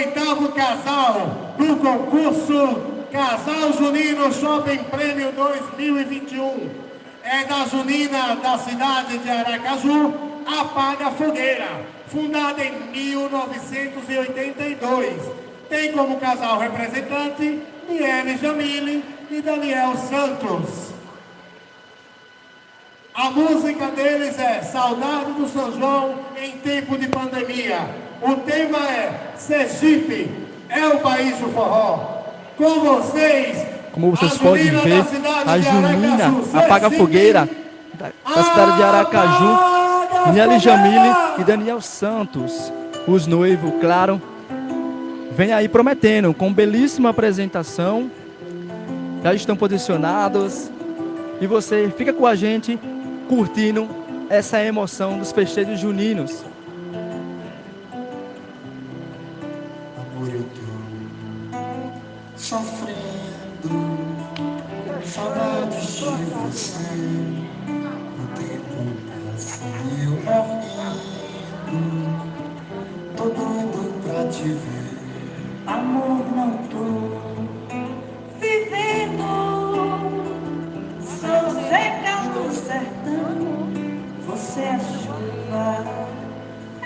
oitavo casal do concurso Casal Junino Shopping Prêmio 2021. É da Junina da cidade de Aracaju, Apaga Fogueira, fundada em 1982. Tem como casal representante Niele Jamile e Daniel Santos. A música deles é Saudade do São João em tempo de pandemia. O tema é Sergipe, é o país do forró. Com vocês, como vocês podem ver, a Junina Apaga Fogueira da cidade de Aracaju, Niele Jamile e Daniel Santos. Os noivos, claro, vem aí prometendo, com belíssima apresentação. Já estão posicionados e você fica com a gente curtindo essa emoção dos festejos juninos. Amor, eu tô sofrendo saudades de você. O tempo passa e eu morrendo, tô doido pra te ver. Amor, não tô vivendo, sou seca no sertão. Você é chuva, é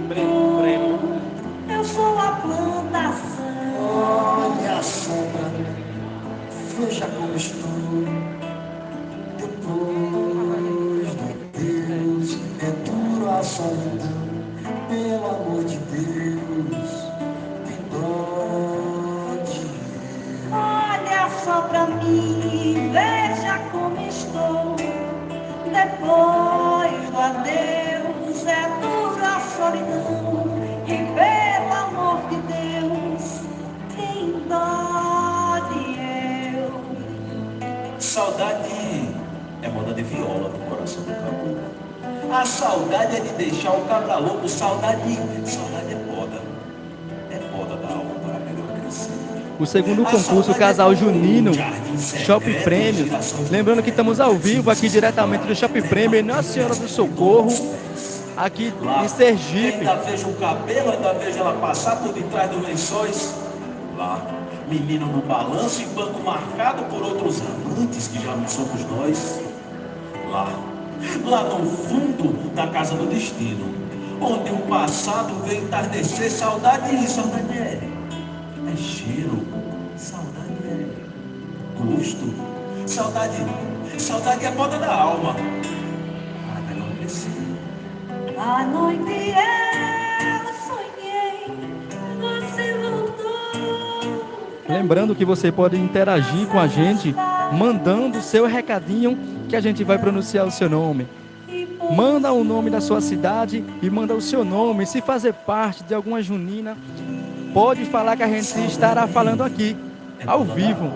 vento, eu sou a plantação. Olha a sombra, veja como estou. Depois do Deus, é duro a solidão. Pelo amor de Deus, tem dó de eu. Olha só pra mim, veja como estou. Depois do adeus, é dura a solidão. E pelo amor de Deus, tem dó de eu. Saudade é moda de viola no coração do caboclo. A saudade é de deixar o cabra louco. Saudade é poda da alma para melhor crescer. O segundo concurso Casal Junino Shopping Prêmio. Lembrando que estamos ao vivo aqui diretamente do Shopping Prêmio, Nossa Senhora do Socorro, aqui em Sergipe. Ainda vejo o cabelo, ainda vejo ela passar por detrás dos lençóis. Lá, menino no balanço e banco marcado por outros amantes que já não somos nós. Lá no fundo da casa do destino, onde o passado veio entardecer. Saudade é cheiro, saudade é gosto, saudade é poda da alma para melhor crescer. À noite eu sonhei, você voltou. Lembrando que você pode interagir com a gente, mandando seu recadinho, que a gente vai pronunciar o seu nome. Manda o nome da sua cidade e manda o seu nome. Se fazer parte de alguma junina, pode falar que a gente estará falando aqui, ao vivo.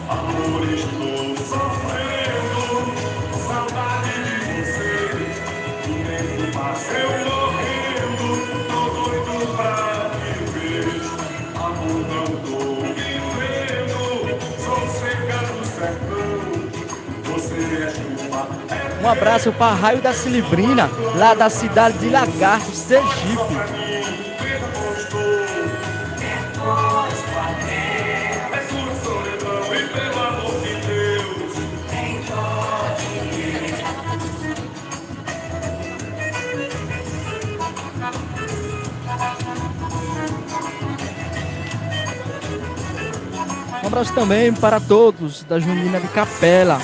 Amor, estou sofrendo saudade de você. O tempo passa eu morrendo, tô doido pra te ver. Amor, não tô vivendo, sou seca do sertão. Você é chuva, Um abraço para Raio da Cilibrina, lá da cidade de Lagarto, Sergipe. Um abraço também para todos da Junina de Capela.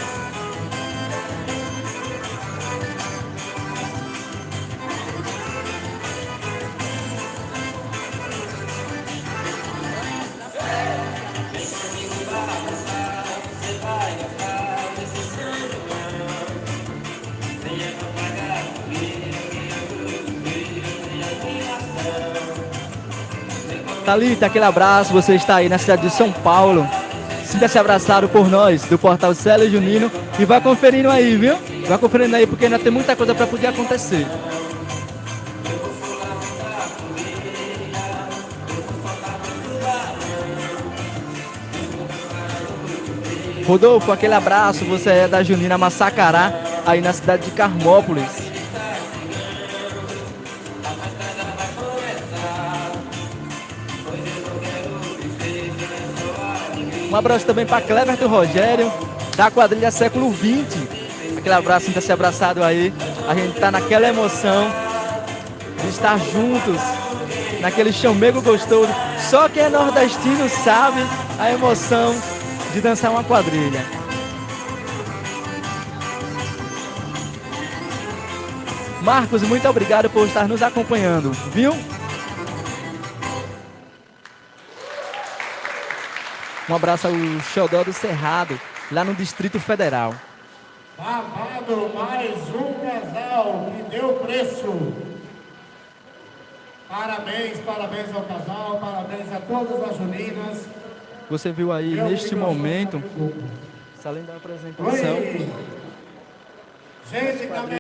Thalita, aquele abraço, você está aí na cidade de São Paulo. Sinta-se abraçado por nós, do Portal Célio Junino. E vai conferindo aí, viu? Vai conferindo aí, porque ainda tem muita coisa para poder acontecer. Rodolfo, aquele abraço, você é da Junina Massacará, aí na cidade de Carmópolis. Um abraço também para Cleverton Rogério, da quadrilha Século XX. Aquele abraço, sinta-se abraçado aí. A gente tá naquela emoção de estar juntos, naquele chamego gostoso. Só quem é nordestino sabe a emoção de dançar uma quadrilha. Marcos, muito obrigado por estar nos acompanhando, viu? Um abraço ao Xodó do Cerrado, lá no Distrito Federal. Babado, mais um casal que deu preço. Parabéns, parabéns ao casal, parabéns a todas as juninas. Você viu aí, neste momento, essa linda apresentação. Oi. Gente, também.